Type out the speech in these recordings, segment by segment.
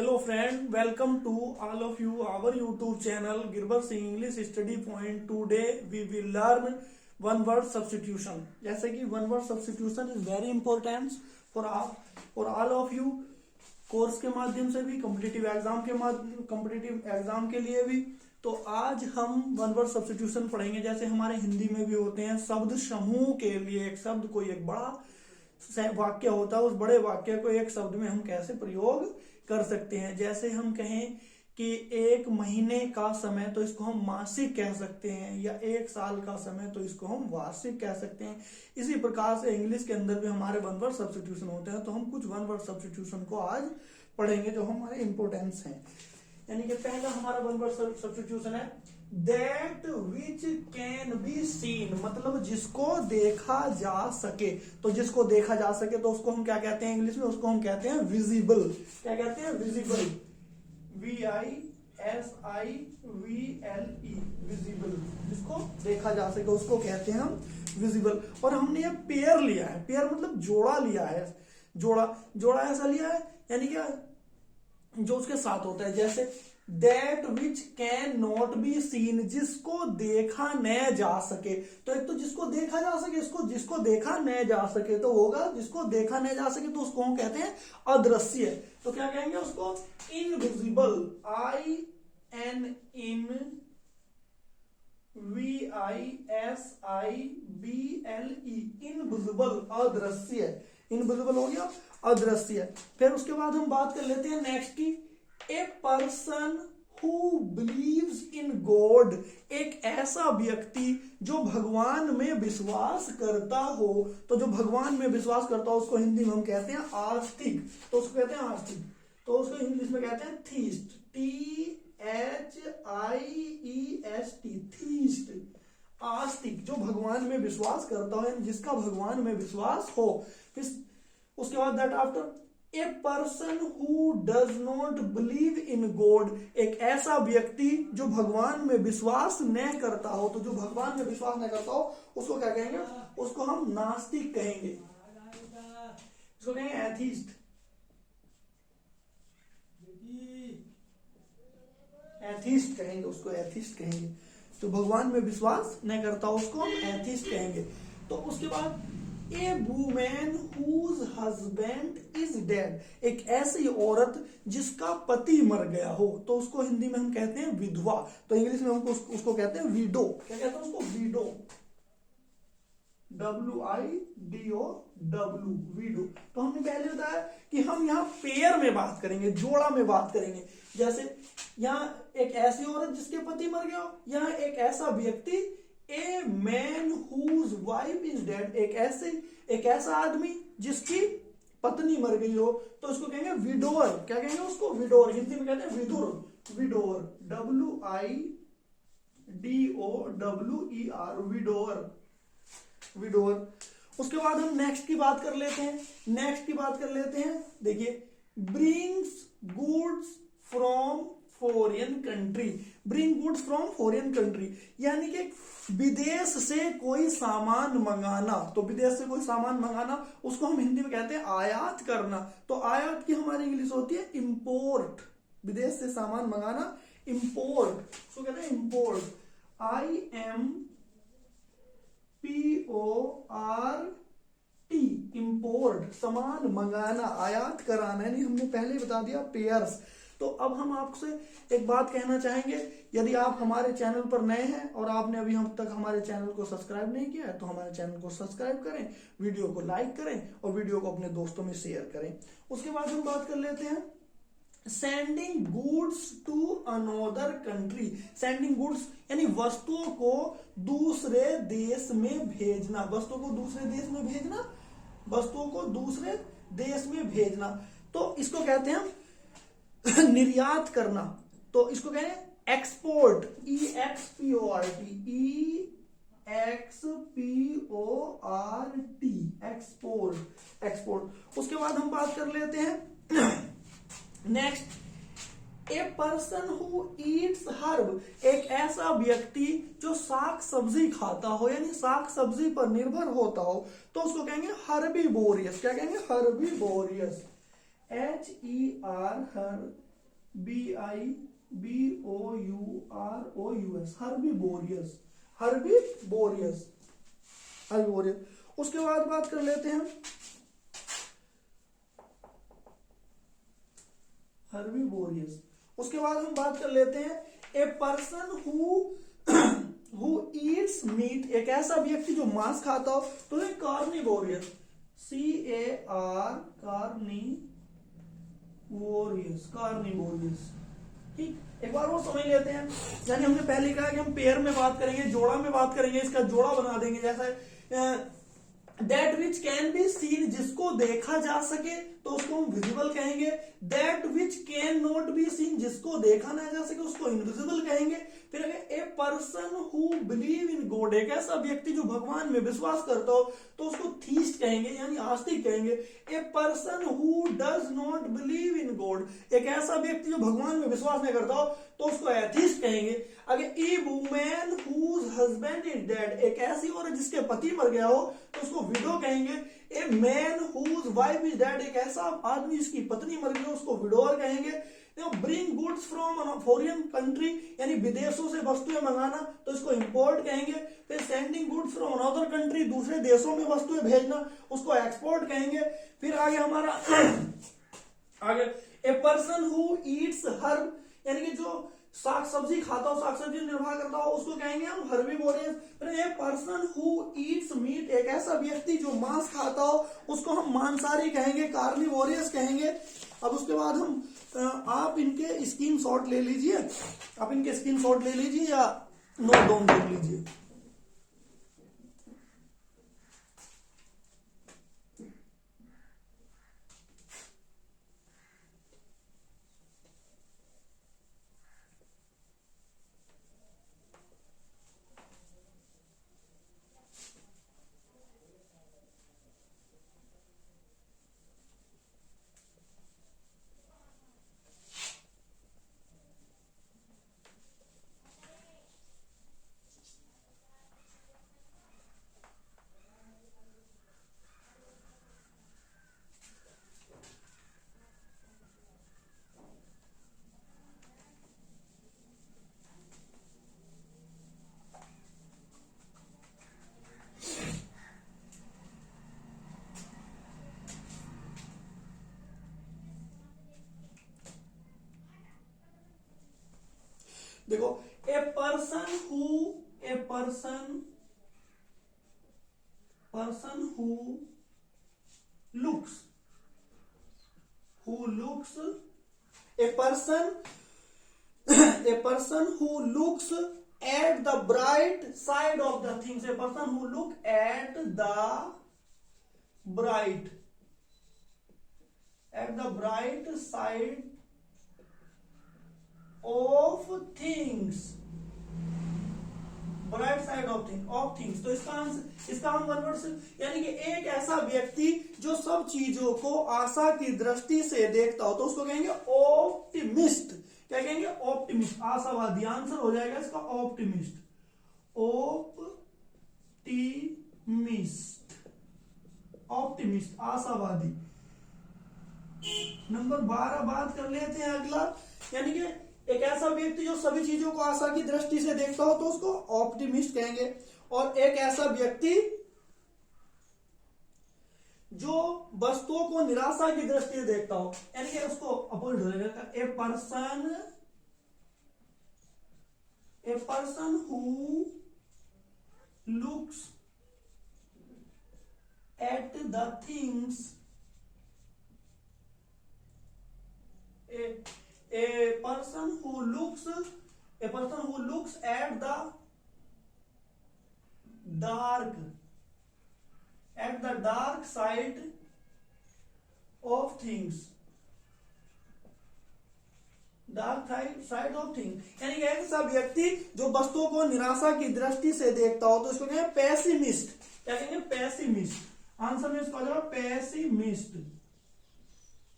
Hello friend, welcome to all of you our YouTube channel Girbhar Singh English Study Point. Today we will learn one word substitution. जैसे कि one word substitution is very important for all of you. Course के माध्यम से भी, competitive exam के लिए भी. तो आज हम वन वर्ड सब्स्टिट्यूशन पढ़ेंगे. जैसे हमारे हिंदी में भी होते हैं शब्द समूह के लिए एक शब्द कोई एक बड़ा वाक्य होता है, उस बड़े वाक्य को एक शब्द में हम कैसे प्रयोग कर सकते हैं. जैसे हम कहें कि एक महीने का समय तो इसको हम मासिक कह सकते हैं, या एक साल का समय तो इसको हम वार्षिक कह सकते हैं. इसी प्रकार से इंग्लिश के अंदर भी हमारे वन वर्ड सब्स्टिट्यूशन होते हैं. तो हम कुछ वन वर्ड सब्स्टिट्यूशन को आज पढ़ेंगे जो हमारे इंपोर्टेंस हैं. यानी कि पहला हमारा वन वर्ड सब्स्टिट्यूशन है that which can be seen, मतलब जिसको देखा जा सके. तो जिसको देखा जा सके तो उसको हम क्या कहते हैं इंग्लिश में? उसको हम कहते हैं विजिबल. क्या कहते हैं? विजिबल. VISIVLE, visible. जिसको देखा जा सके उसको कहते हैं हम विजिबल. और हमने ये पेयर लिया है. पेयर मतलब जोड़ा लिया है. जोड़ा ऐसा लिया है यानी क्या जो उसके साथ होता है. जैसे that which can not be seen, जिसको देखा न जा सके. तो एक तो जिसको देखा जा सके, इसको जिसको देखा न जा सके तो होगा जिसको देखा न जा सके तो उसको हम कहते हैं अदृश्य. तो क्या कहेंगे उसको? इनविजिबल. INVISIBLE, इनविजिबल, अदृश्य. इनविजिबल हो गया, अदृश्य. फिर उसके बाद हम बात कर लेते हैं नेक्स्ट की. A person who believes in God, एक ऐसा व्यक्ति जो भगवान में विश्वास करता हो. तो जो भगवान में विश्वास करता हो उसको हिंदी में हम कहते हैं आस्तिक. तो उसको कहते हैं आस्तिक. तो उसको इंग्लिश में कहते हैं थीस्ट. THIEST, theist. आस्तिक जो भगवान में विश्वास करता हो, जिसका भगवान में विश्वास हो. फिर उसके बाद that after a person who does not believe in God, एक ऐसा व्यक्ति जो भगवान में विश्वास न करता हो. तो जो भगवान में विश्वास न करता हो उसको क्या कहेंगे? उसको हम नास्तिक कहेंगे. इसको कहेंगे एथीस्ट. एथीस्ट कहेंगे उसको, एथीस्ट कहेंगे. तो भगवान में विश्वास न करता हो उसको हम एथीस्ट कहेंगे. तो उसके बाद a women whose husband is dead, एक ऐसी औरत जिसका पति मर गया हो. तो उसको हिंदी में हम कहते हैं विधवा. तो इंग्लिश में हम उसको कहते हैं विडो. क्या कहते हैं उसको? विडो. WIDO, window. तो हमने पहले बताया कि हम यहाँ पेयर में बात करेंगे, जोड़ा में बात करेंगे. जैसे यहाँ एक ऐसी औरत जिसके पति मर गया हो, यहाँ एक ऐसा व्यक्ति a man whose wife is dead, एक ऐसा आदमी जिसकी पत्नी मर गई हो. तो उसको कहेंगे विडोअर. क्या कहेंगे उसको? विडोअर. हिंदी में कहते हैं विधुर. विडोअर. WIDOWER, widower. विडोअर. उसके बाद हम नेक्स्ट की बात कर लेते हैं. देखिए brings goods from foreign country. Bring goods from foreign country यानी कि विदेश से कोई सामान मंगाना. तो विदेश से कोई सामान मंगाना उसको हम हिंदी में कहते हैं आयात करना. तो आयात की हमारी इंग्लिश होती है इंपोर्ट. विदेश से सामान मंगाना इंपोर्ट. उसको कहते हैं इंपोर्ट. IMPORT, import. सामान मंगाना, आयात कराना. यानी हमने पहले बता दिया पेयर्स. तो अब हम आपसे एक बात कहना चाहेंगे. यदि आप हमारे चैनल पर नए हैं और आपने अभी हम तक हमारे चैनल को सब्सक्राइब नहीं किया है तो हमारे चैनल को सब्सक्राइब करें, वीडियो को लाइक करें और वीडियो को अपने दोस्तों में शेयर करें. उसके बाद हम बात कर लेते हैं sending goods to another country. Sending goods यानी वस्तुओं को दूसरे देश में भेजना. वस्तुओं को दूसरे देश में भेजना. तो इसको कहते हैं निर्यात करना. तो इसको कहते हैं एक्सपोर्ट. EXPORT, export. उसके बाद हम बात कर लेते हैं next A person who Yeats herb, एक ऐसा व्यक्ति जो साग सब्जी खाता हो यानी साग सब्जी पर निर्भर होता हो. तो उसको कहेंगे हर्बीवोरियस. क्या कहेंगे? Herbivorous. HER BIBOUROUS, herbivorous, herbivorous, herbivorous. उसके बाद बात कर लेते हैं हर्बीवोरियस। उसके बाद हम बात कर लेते हैं a person who eats meat, एक ऐसा व्यक्ति जो मांस खाता हो, तो ये कार्निवोरियस, CAR, कार्निवोरियस, कार्निवोरियस। ठीक, एक बार वो समझ लेते हैं। यानी हमने पहले कहा कि हम पेयर में बात करेंगे, जोड़ा में बात करेंगे, इसका जोड़ा बना देंगे। जैसा that which can be seen, जिसको देखा जा सके तो उसको हम विजिबल कहेंगे। That which can not be seen, जिसको देखा ना जा सके उसको इनविजिबल कहेंगे। फिर a person who believe in God, एक ऐसा व्यक्ति जो भगवान में विश्वास करता हो तो उसको थीस्ट कहेंगे, यानी आस्तिक कहेंगे। ए person who does not believe in God, एक ऐसा व्यक्ति जो भगवान में विश्वास नहीं करता हो तो उसको एथिस्ट कहेंगे। अगर a women whose husband is dead, एक ऐसी औरत जिसके पति मर गया हो तो उसको विडो कहेंगे। A man whose wife is dead, एक ऐसा आदमी जिसकी पत्नी मर गई हो उसको विडोअर कहेंगे। Bring goods from foreign country, यानी विदेशों से वस्तुएं मंगाना तो इसको इंपोर्ट कहेंगे। फिर sending goods from another country, दूसरे देशों में वस्तुएं भेजना, उसको एक्सपोर्ट कहेंगे। फिर आगे हमारा आगे ए पर्सन हु ईट्स हर्ब, यानी कि जो साग सब्जी खाता हो, साग सब्जी निर्वाह करता हो, उसको कहेंगे हम हर्बीवोरियस। फिर a person who eats meat, एक ऐसा व्यक्ति जो मांस खाता हो उसको हम मांसाहारी कहेंगे, कार्निवोरियस कहेंगे। अब उसके बाद हम आप इनके स्क्रीन शॉट ले लीजिए, आप इनके स्क्रीन शॉट ले लीजिए या नोट डाउन कर लीजिए। देखो, ए person who looks, A person who looks at the bright side of the things, A person who look at the bright side of things, bright side of things. तो इसका हम one word से, यानी कि एक ऐसा व्यक्ति जो सब चीजों को आशा की दृष्टि से देखता हो तो उसको कहेंगे ऑप्टिमिस्ट। क्या कहेंगे? ऑप्टिमिस्ट, आशावादी। आंसर हो जाएगा इसका ऑप्टिमिस्ट, ऑप्टिमिस्ट, आशावादी। नंबर 12 बात कर लेते हैं अगला, यानी कि एक ऐसा व्यक्ति जो सभी चीजों को आशा की दृष्टि से देखता हो तो उसको ऑप्टिमिस्ट कहेंगे। और एक ऐसा व्यक्ति जो वस्तुओं को निराशा की दृष्टि से देखता हो, यानी कि उसको अपोजिट हो जाएगा। ए person who looks at the things, a person who looks at the dark side of things, यानी कि ऐसा व्यक्ति जो वस्तुओं को निराशा की दृष्टि से देखता हो तो इसको कहेंगे पैसिमिस्ट। क्या कहेंगे? पैसिमिस्ट। आंसर में इसको आ जाएगा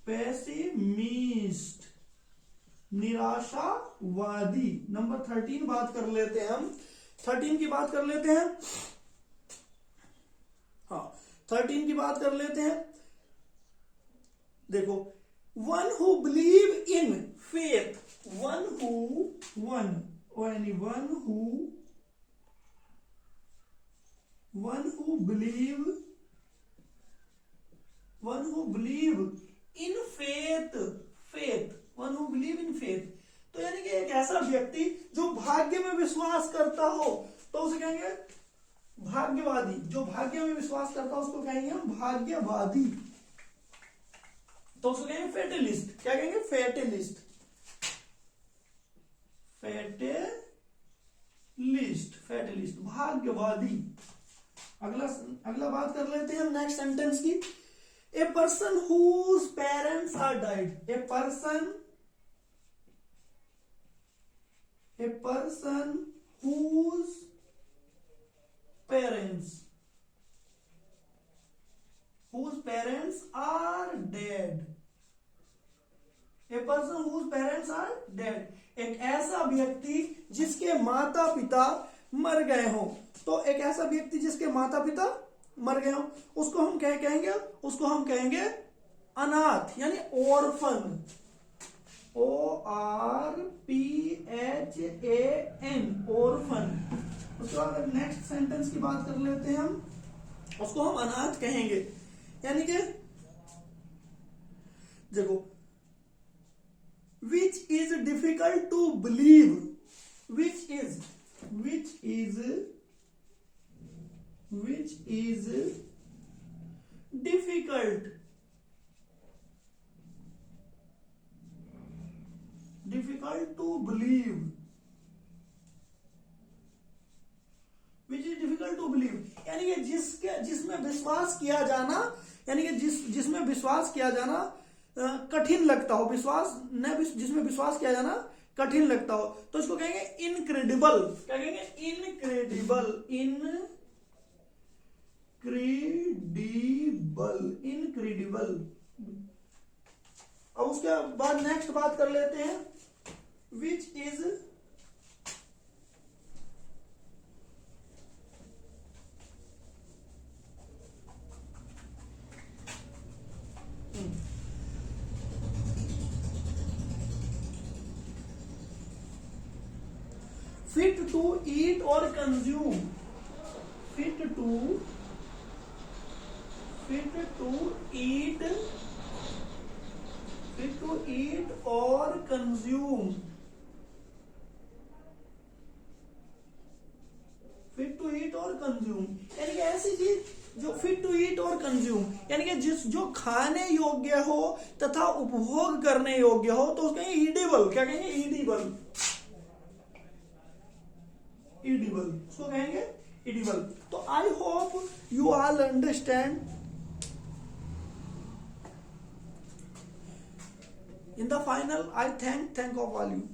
पैसिमिस्ट, निराशावादी। नंबर 13 बात कर लेते हैं हम, 13 की बात कर लेते हैं। हाँ, 13 की बात कर लेते हैं। देखो, one who believe in faith, one who believe in faith, तो यानी कि एक ऐसा व्यक्ति जो भाग्य में विश्वास करता हो तो उसे कहेंगे भाग्यवादी। जो भाग्य में विश्वास करता हो उसको कहेंगे हम भाग्यवादी, तो उसको कहेंगे फेटलिस्ट। क्या कहेंगे? फेटलिस्ट, भाग्यवादी। अगला बात कर लेते हैं नेक्स्ट सेंटेंस की। A person whose parents are died, a person whose parents are dead, a person whose parents are dead, एक ऐसा व्यक्ति जिसके माता पिता मर गए हो। तो एक ऐसा व्यक्ति जिसके माता पिता मर गए हो उसको हम क्या कहेंगे? उसको हम कहेंगे अनाथ, यानी ऑर्फन, ORPHAN, ऑर्फन। उसके बाद नेक्स्ट सेंटेंस की बात कर लेते हैं हम, उसको हम अनाथ कहेंगे। यानी कि देखो, which is difficult to believe, which is difficult to believe, which is difficult to believe, यानी कि जिसमें विश्वास किया जाना, यानी कि जिसमें विश्वास किया जाना कठिन लगता हो, जिसमें विश्वास किया जाना कठिन लगता हो, तो इसको कहेंगे इनक्रेडिबल। क्या कहेंगे? इनक्रेडिबल। अब उसके बाद नेक्स्ट बात कर लेते हैं, which is fit to eat or consume, fit to eat or consume, यानी कि ऐसी चीज जो फिट टू ईट और कंज्यूम, यानी कि जो खाने योग्य हो तथा उपभोग करने योग्य हो, तो उसको कहेंगे ईडिबल। क्या कहेंगे? ईडिबल, उसको कहेंगे ईडिबल। तो I hope you all understand. In the final, I thank of all you.